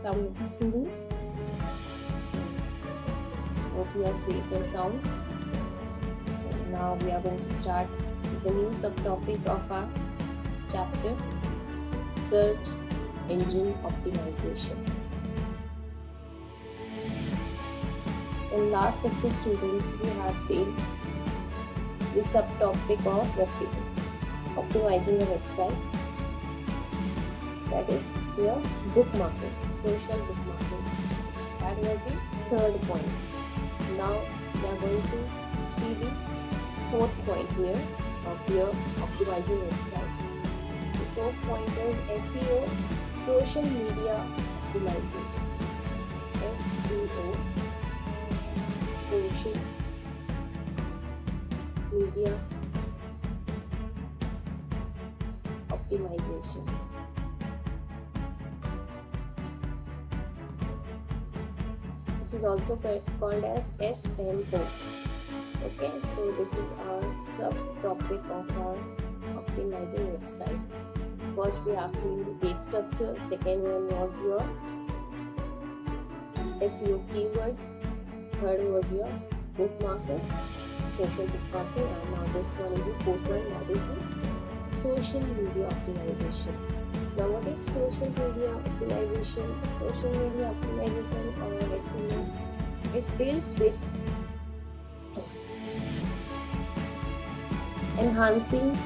Assalamualaikum students. Hope you are safe and sound. So now we are going to start the new subtopic of our chapter, search engine optimization. In last lecture students, we had seen the subtopic of optimizing a website, that is your bookmarking, social bookmarking. That was the third point. Now we are going to see the fourth point here of your optimizing website. The fourth point is SEO, social media optimization. SEO, social media optimization. Which is also called as SMO. Okay, so this is our subtopic of our optimizing website. First we have seen the page structure, second one was your SEO keyword, third was your bookmarking, social bookmarking, and now this one is the fourth one, that is the social media optimization. Now what is social media optimization? Social media optimization or SEO, it deals with enhancing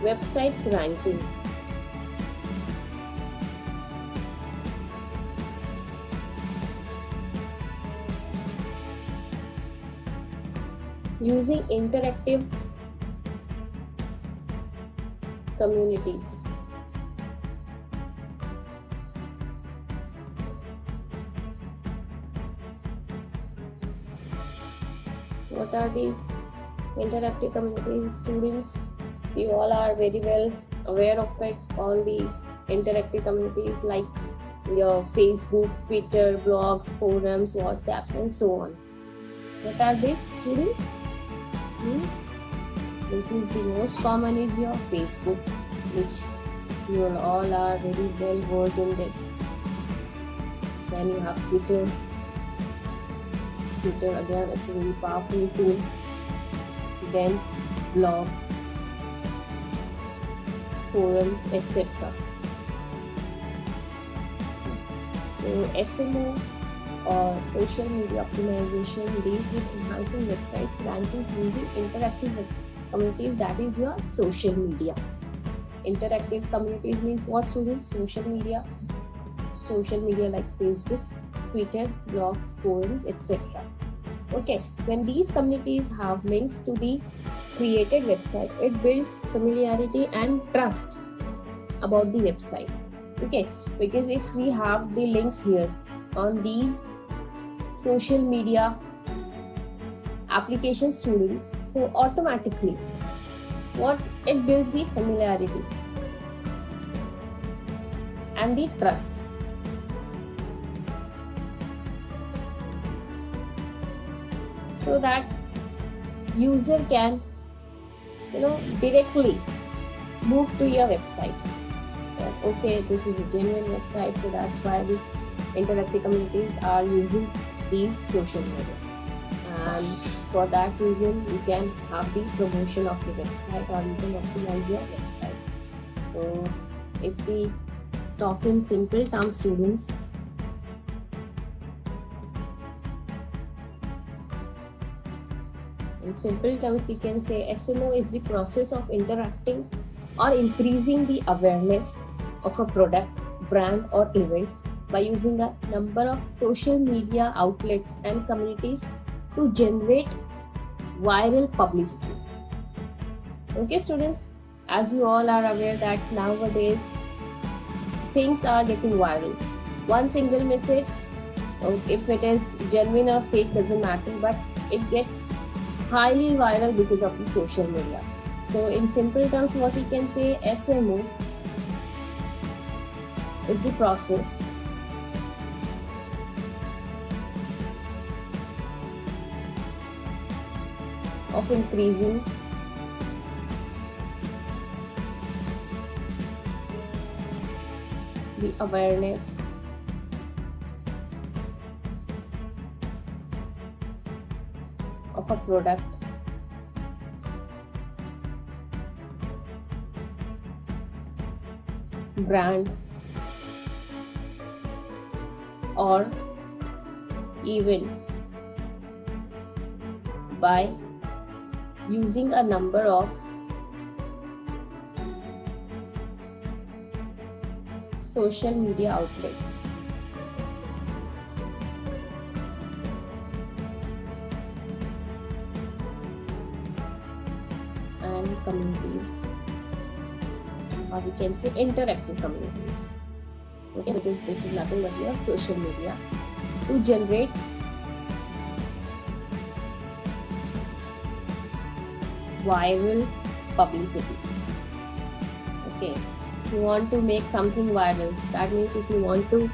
websites ranking using interactive communities. What are the interactive communities, students? You all are very well aware of it. All the interactive communities like your Facebook, Twitter, blogs, forums, WhatsApps, and so on. What are these, students? This is the most common is your Facebook, which you all are very well versed in this. Then you have Twitter. Twitter again, it's a very powerful tool. Then blogs, forums, etc. So SMO or social media optimization deals with enhancing websites ranking using interactive communities, that is your social media. Interactive communities means what, students? Social media like Facebook, Twitter, blogs, forums, etc. Okay, when these communities have links to the created website, it builds familiarity and trust about the website. Okay, because if we have the links here on these social media application, students, so automatically what it builds the familiarity and the trust. So that user can directly move to your website. Okay, this is a genuine website, so that's why the interactive communities are using these social media, and for that reason you can have the promotion of your website, or you can optimize your website. So if we talk in simple terms, students, in simple terms we can say SMO is the process of interacting or increasing the awareness of a product, brand, or event by using a number of social media outlets and communities to generate viral publicity. Okay, students, as you all are aware that nowadays things are getting viral. One single message, if it is genuine or fake doesn't matter, but it gets highly viral because of the social media. So in simple terms, what we can say, SMO is the process of increasing the awareness of a product, brand, or events by using a number of social media outlets. And communities, or we can say interactive communities, okay, because this is nothing but your social media, to generate viral publicity. Okay, if you want to make something viral, that means if you want to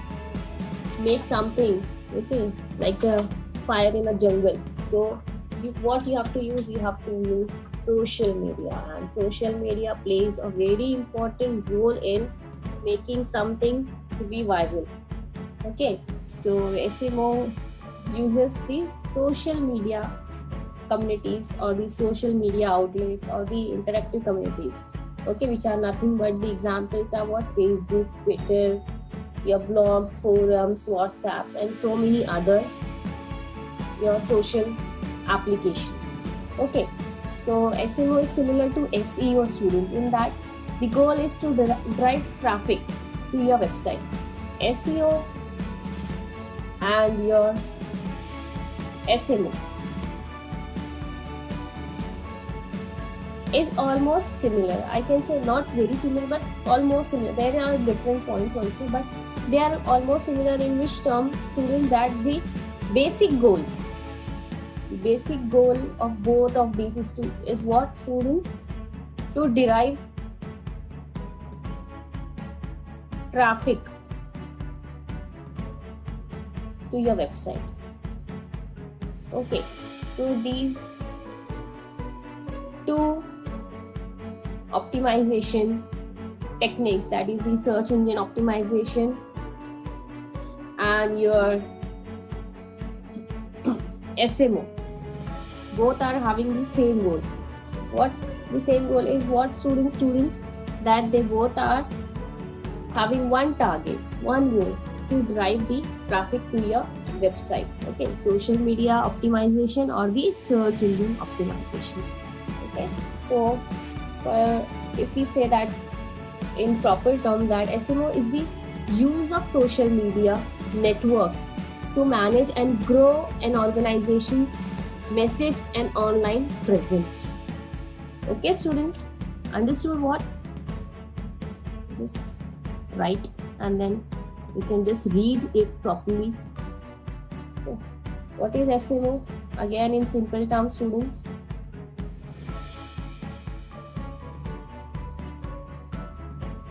make something, okay, like a fire in a jungle, so what you have to use social media, and social media plays a very important role in making something to be viral. Okay, so SMO uses the social media communities or the social media outlets or the interactive communities, okay, which are nothing but the examples are what Facebook, Twitter, your blogs, forums, WhatsApps, and so many other your social applications. Okay, so SMO is similar to SEO, students, in that the goal is to drive traffic to your website. SEO and your SMO is almost similar. I can say not very similar, but almost similar. There are different points also, but they are almost similar, in which term, students, that the basic goal of both of these is what, students? To derive traffic to your website. Okay, so these two optimization techniques, that is the search engine optimization and your SMO, both are having the same goal. What the same goal is, what, students, that they both are having one target, one goal, to drive the traffic to your website. Okay, social media optimization or the search engine optimization. Okay, so if we say that in proper terms, that SMO is the use of social media networks to manage and grow an organization's message and online presence. Okay, students, understood what? Just write and then you can just read it properly. So, what is SMO? Again, in simple terms, students,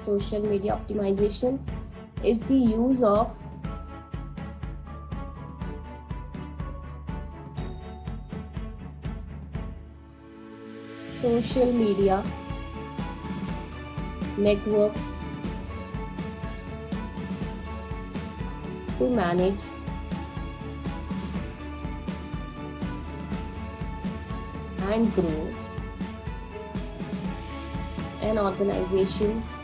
social media optimization is the use of social media networks to manage and grow an organization's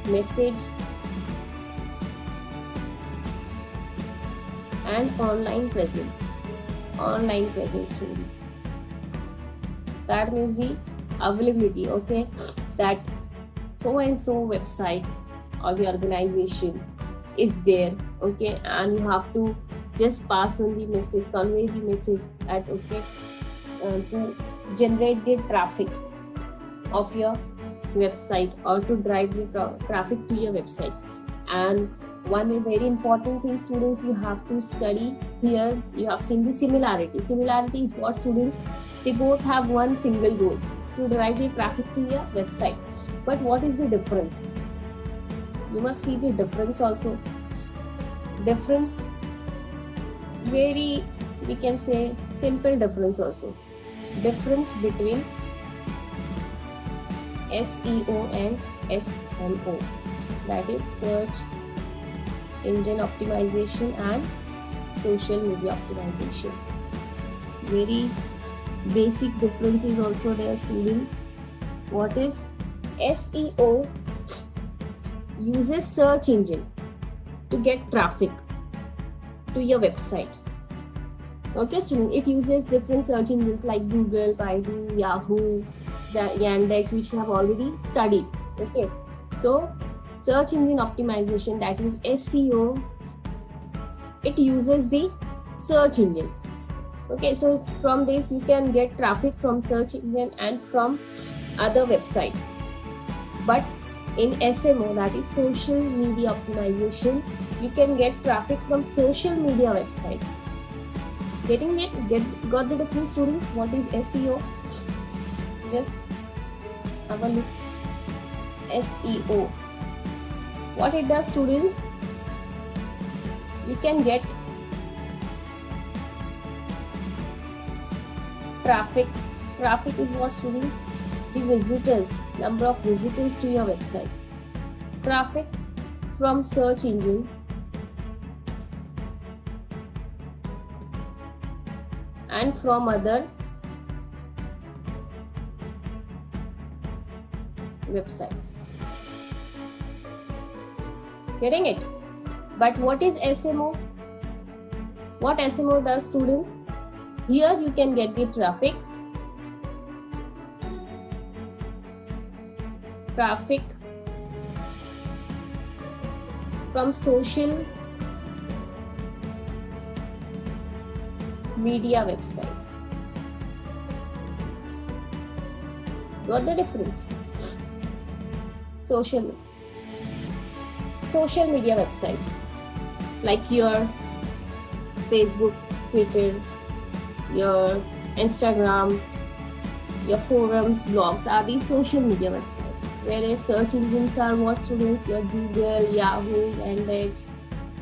message and online presence. Students, that means the availability, okay, that so and so website or the organization is there, okay, and you have to just pass on the message, convey the message that, okay, to generate the traffic of your website or to drive the traffic to your website. And one very important thing, students, you have to study here. You have seen the similarity. Similarity is what, students? They both have one single goal, to drive the traffic to your website. But what is the difference? You must see the difference also. Difference, very, we can say, simple difference also. Difference between SEO and SMO, that is search engine optimization and social media optimization. Very basic difference is also there, students. What is SEO? Uses search engine to get traffic to your website. Okay, students, it uses different search engines like Google, Baidu, Yahoo, Yandex, which you have already studied. Okay, so search engine optimization, that is SEO, it uses the search engine. Okay, so from this you can get traffic from search engine and from other websites. But in SMO, that is social media optimization, you can get traffic from social media website. Getting it? Got the difference, students? What is SEO? Just have a look. SEO. What it does, students? You can get traffic. Traffic is what, students? The visitors, number of visitors to your website. Traffic from search engine and from other websites. Getting it? But what is SMO? What SMO does, students? Here you can get the traffic from social media websites. Got the difference? Social media websites like your Facebook, Twitter, your Instagram, your forums, blogs are these social media websites. Whereas search engines are what, students? Your Google, Yahoo, Yandex,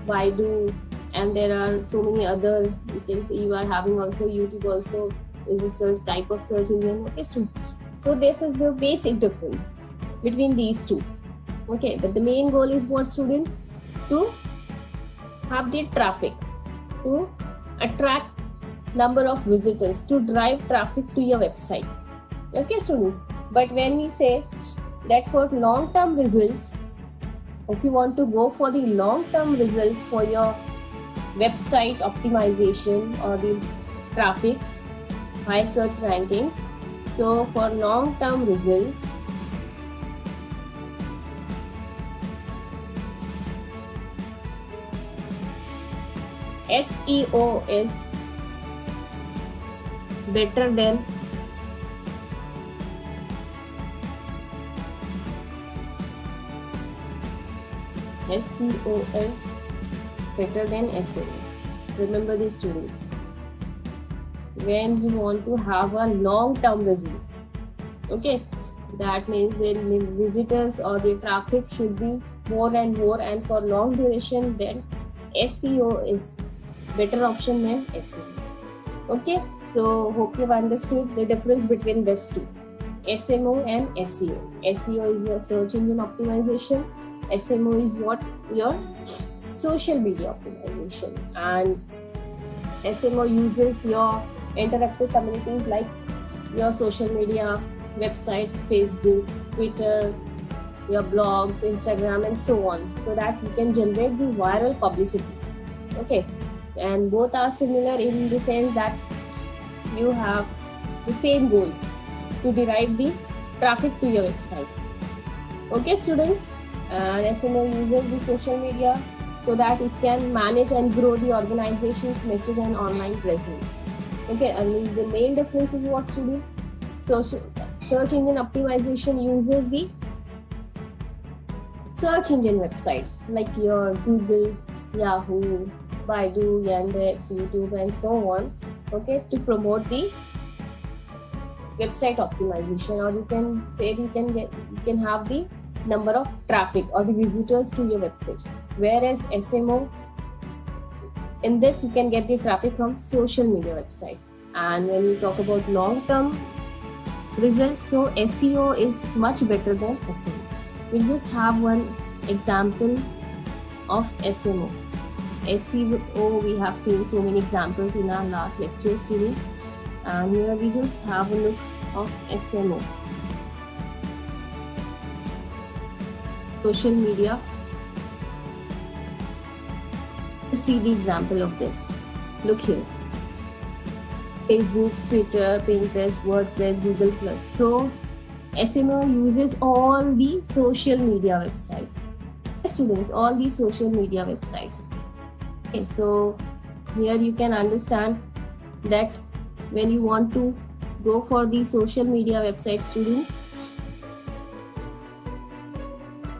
Baidu, and there are so many other. You can see you are having also YouTube also is a type of search engine. Okay, so this is the basic difference between these two. Okay, but the main goal is what, students? To have the traffic, to attract number of visitors, to drive traffic to your website. Okay, students. But when we say that for long-term results, if you want to go for the long-term results for your website optimization or the traffic, high search rankings, so for long-term results, SEO is better than SEO is better than SEO. Remember this, students. When you want to have a long-term result, okay, that means the visitors or the traffic should be more and more, and for long duration, then SEO is better option than SEO. Okay, so hope you've understood the difference between these two, SMO and SEO. SEO is your search engine optimization. SMO is what? Your social media optimization. And SMO uses your interactive communities like your social media websites, Facebook, Twitter, your blogs, Instagram, and so on, so that you can generate the viral publicity. Okay, and both are similar in the sense that you have the same goal, to derive the traffic to your website. Okay, students, and SMO uses the social media so that it can manage and grow the organization's message and online presence. Okay, and the main difference is what, students? Search engine optimization uses the search engine websites like your Google, Yahoo, Baidu, Yandex, YouTube, and so on, okay, to promote the website optimization, or you can say you can have the number of traffic or the visitors to your web page. Whereas SMO, in this you can get the traffic from social media websites. And when we talk about long-term results. So SEO is much better than SEO. We'll just have one example of SMO. SEO, we have seen so many examples in our last lectures today, and here we just have a look of SMO. Social media. See the example of this. Look here. Facebook, Twitter, Pinterest, WordPress, Google+. So SMO uses all the social media websites. Students, all the social media websites. Okay, so here you can understand that when you want to go for the social media website, students,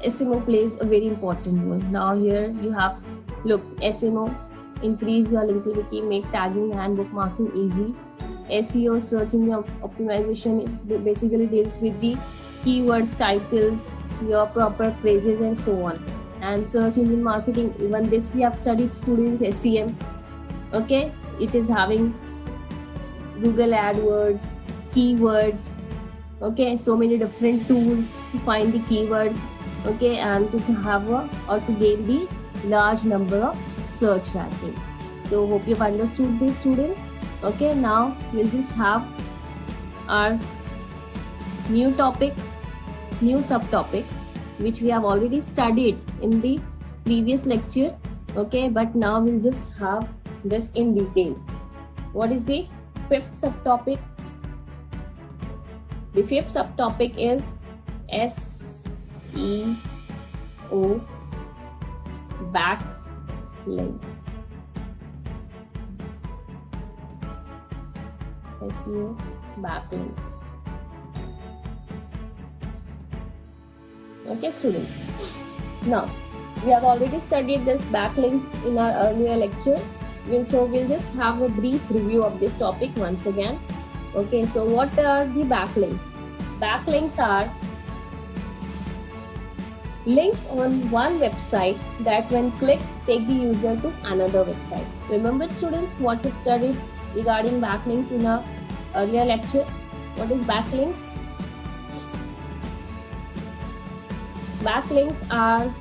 SMO plays a very important role. Now here you have, look, SMO, increase your linkability, make tagging and bookmarking easy. SEO, search engine optimization, basically deals with the keywords, titles, your proper phrases and so on. And search engine marketing, even this we have studied, students, SEM. Okay, it is having Google AdWords, keywords, okay, so many different tools to find the keywords, okay, and to have or to gain the large number of search ranking. So hope you've understood this, students. Okay, now we'll just have our new topic, new subtopic, which we have already studied in the previous lecture. Okay, but now we'll just have this in detail. What is the fifth subtopic? The fifth subtopic is SEO backlinks. SEO backlinks. Okay, students. Now, we have already studied this backlinks in our earlier lecture. So we'll just have a brief review of this topic once again. Okay, so what are the backlinks? Backlinks are links on one website that when clicked take the user to another website. Remember, students, what we've studied regarding backlinks in our earlier lecture? What is backlinks? Backlinks are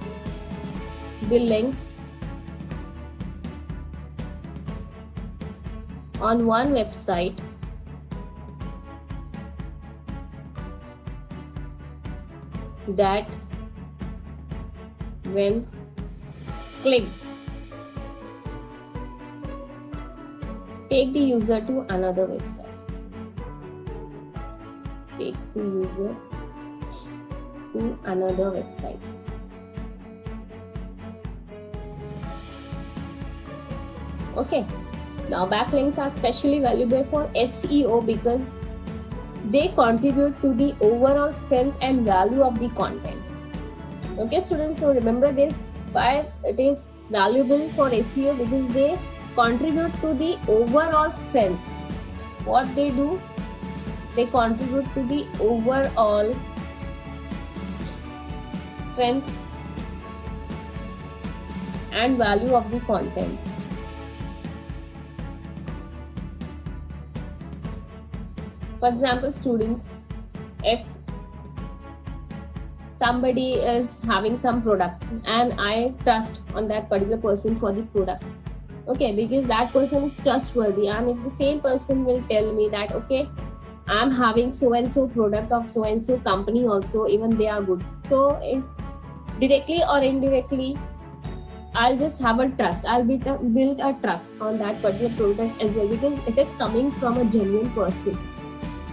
the links on one website that when clicked take the user to another website. Takes the user to another website. Okay, now backlinks are especially valuable for SEO because they contribute to the overall strength and value of the content. Okay, students, so remember this, why it is valuable for SEO, because they contribute to the overall strength. What they do? They contribute to the overall strength and value of the content. For example, students, if somebody is having some product and I trust on that particular person for the product, okay, because that person is trustworthy, and if the same person will tell me that, okay, I'm having so and so product of so and so company also, even they are good, so directly or indirectly I'll just have a trust, I'll build a trust on that particular product as well, because it is coming from a genuine person.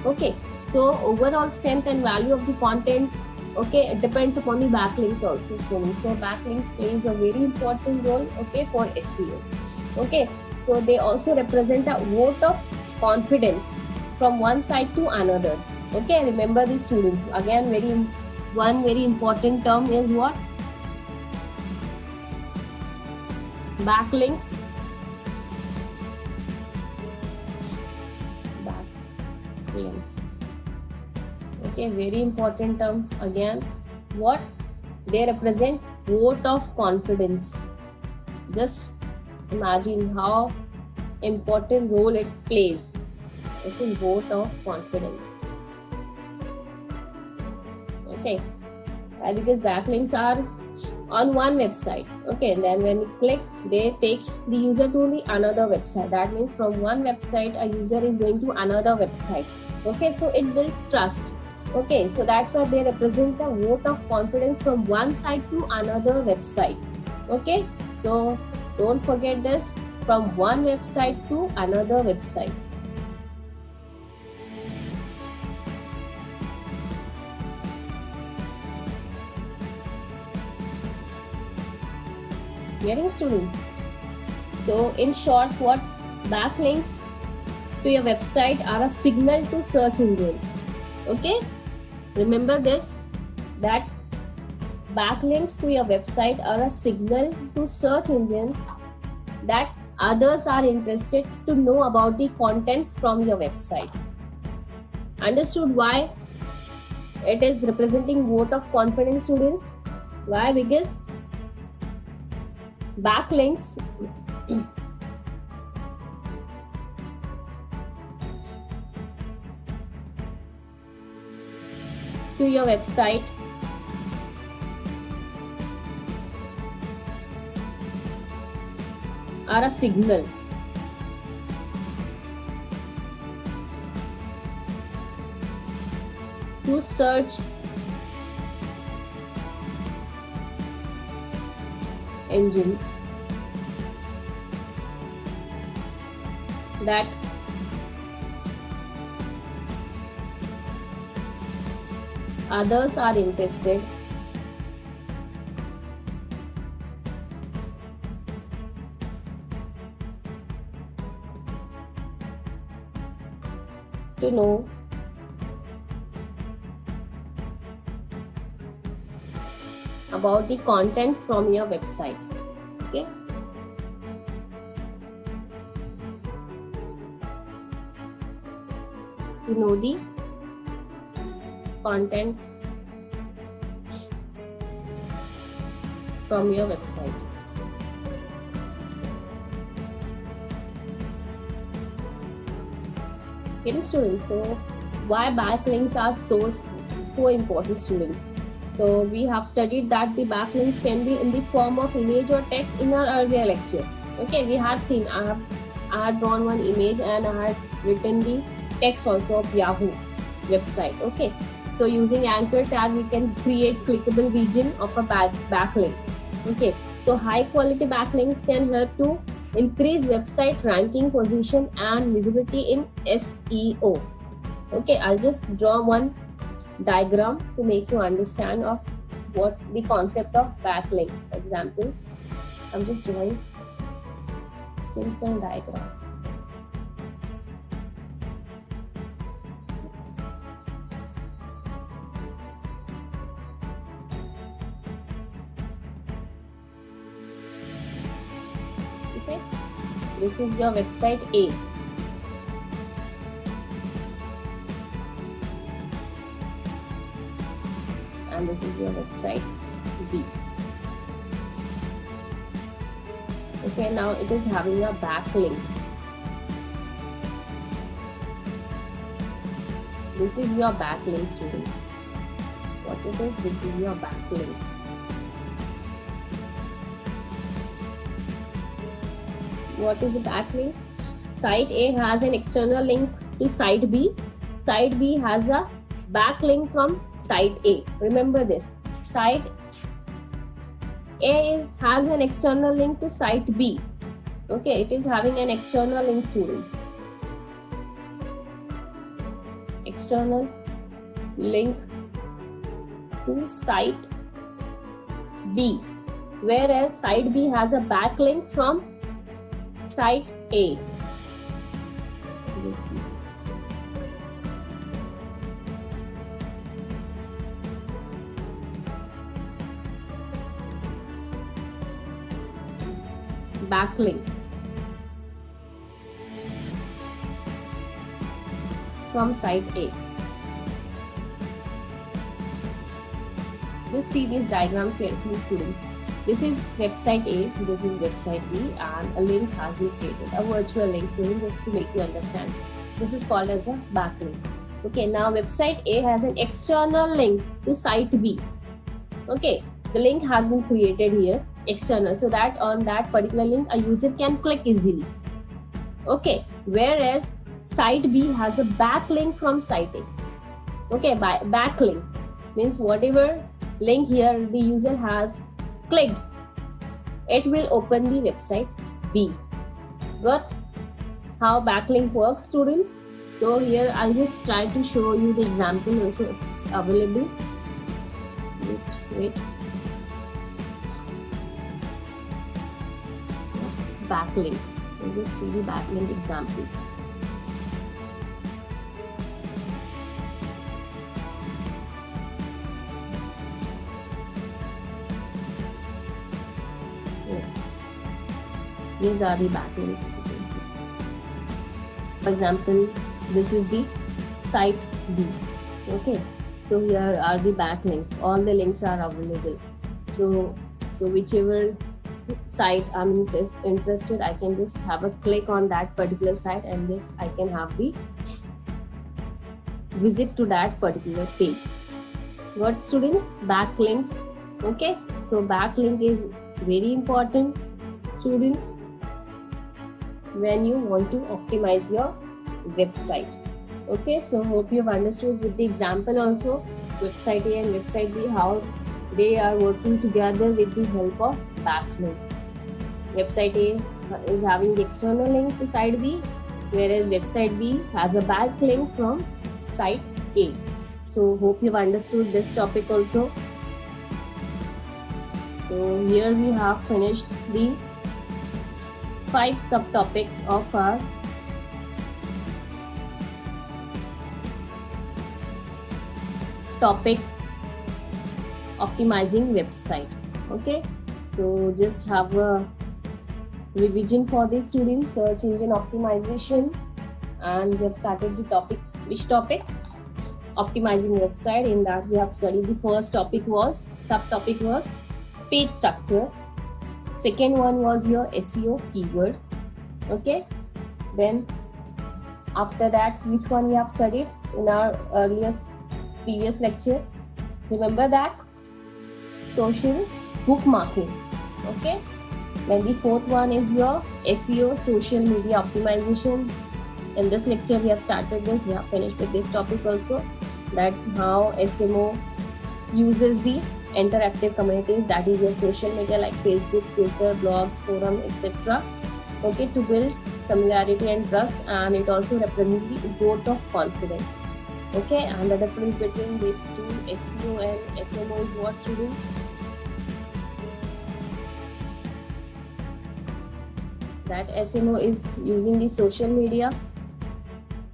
Okay, so overall strength and value of the content, okay, it depends upon the backlinks also, students. So backlinks plays a very important role, okay, for SEO. Okay, so they also represent a vote of confidence from one side to another. Okay, remember the students, again, one very important term is what? Backlinks. Backlinks. Okay, very important term again. What? They represent vote of confidence. Just imagine how important role it plays. Okay, vote of confidence. Okay, why? Because backlinks are on one website. Okay, and then when you click, they take the user to the another website. That means from one website a user is going to another website. Okay, so it builds trust. Okay, so that's why they represent the vote of confidence from one site to another website. Okay, so don't forget this, from one website to another website. Getting, students? So in short, what backlinks to your website are a signal to search engines. Okay, remember this, that backlinks to your website are a signal to search engines that others are interested to know about the contents from your website. Understood why it is representing vote of confidence, students? Why? Because backlinks to your website are a signal to search engines that others are interested to know about the contents from your website. Okay, to know the contents from your website. Getting, students? So why backlinks are so important, students? So we have studied that the backlinks can be in the form of image or text in our earlier lecture. Okay, we have seen, I had drawn one image and I had written the text also of Yahoo website. Okay, so using anchor tag we can create clickable region of a backlink. Okay, so high quality backlinks can help to increase website ranking position and visibility in SEO. Okay, I'll just draw one diagram to make you understand of what the concept of backlink. For example, I'm just drawing simple diagram. Okay, this is your website A. And this is your website B. Okay, now it is having a backlink. This is your backlink, students. What it is, this is your backlink. What is the backlink? Site A has an external link to site B. Site B has a backlink from site A. Remember this. Site A has an external link to site B. Okay, it is having an external link, students. External link to site B. Whereas site B has a backlink from site A. Let's see. Backlink from site A. Just see this diagram carefully, student. This is website A, this is website B, and a link has been created, a virtual link, student, just to make you understand. This is called as a backlink. Okay, now website A has an external link to site B. Okay, the link has been created here, external, so that on that particular link a user can click easily. Okay, whereas site B has a backlink from site A. Okay, backlink means whatever link here the user has clicked, it will open the website B. Got how backlink works, students? So here I'll just try to show you the example also, it's available. Just wait. Backlink. We'll just see the backlink example. These are the backlinks. For example, this is the site B. Okay, so here are the backlinks. All the links are available. So whichever site I'm interested, I can just have a click on that particular site, and this I can have the visit to that particular page. What, students? Backlinks. Okay, so backlink is very important, students, when you want to optimize your website. Okay, so hope you've understood with the example also, website A and website B, how they are working together with the help of backlink. Website A is having the external link to site B, whereas website B has a backlink from site A. So hope you've understood this topic also. So here we have finished the 5 subtopics of our topic optimizing website. Okay, so just have a revision for the students, search engine optimization, and we have started the topic. Which topic? Optimizing website. In that we have studied the first topic was, subtopic was page structure. Second one was your SEO keyword. Okay, then after that, which one we have studied in our previous lecture? Remember that? Social bookmarking. Okay, then the fourth one is your SEO, social media optimization. In this lecture we have started this, we have finished with this topic also, that how SMO uses the interactive communities, that is your social media like Facebook, Twitter, blogs, forum, etc. Okay, to build familiarity and trust, and it also represents the vote of confidence. Okay, and the difference between these two, SEO and SMO, is what, students? That SMO is using the social media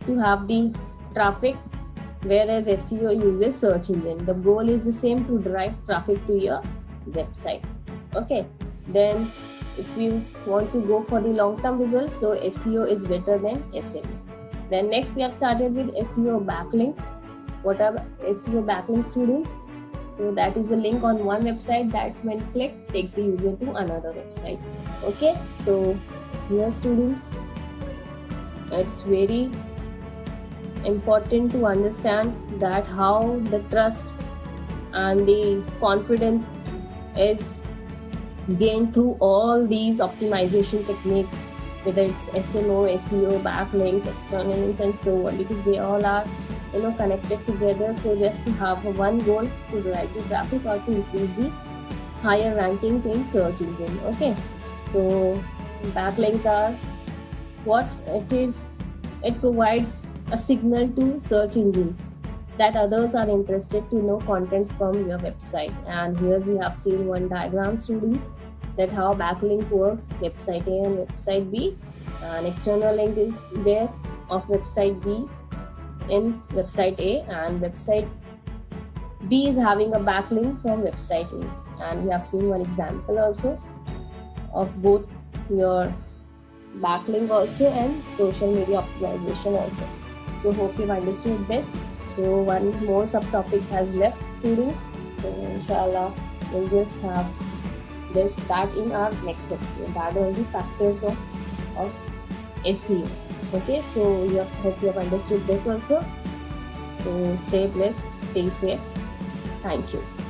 to have the traffic, whereas SEO uses search engine. The goal is the same, to drive traffic to your website. Okay, then if you want to go for the long-term results, so SEO is better than SMO. Then next we have started with SEO backlinks. What are SEO backlinks, students? So that is a link on one website that when clicked takes the user to another website. Okay, so here, students, it's very important to understand that how the trust and the confidence is gained through all these optimization techniques, whether it's SMO, SEO, backlinks, external links, and so on, because they all are connected together. So just to have one goal, to drive the traffic or to increase the higher rankings in search engine. Okay, so backlinks are what it is. It provides a signal to search engines that others are interested to know contents from your website. And here we have seen one diagram, students, that how backlink works, website A and website B. An external link is there of website B in website A, and website B is having a backlink from website A. And we have seen one example also of both your backlink also and social media optimization also. So hope you've understood this. So one more subtopic has left, students. So inshallah we'll just have that in our next lecture. That are the factors of SEO. Okay, so hope you have understood this also. So stay blessed, stay safe. Thank you.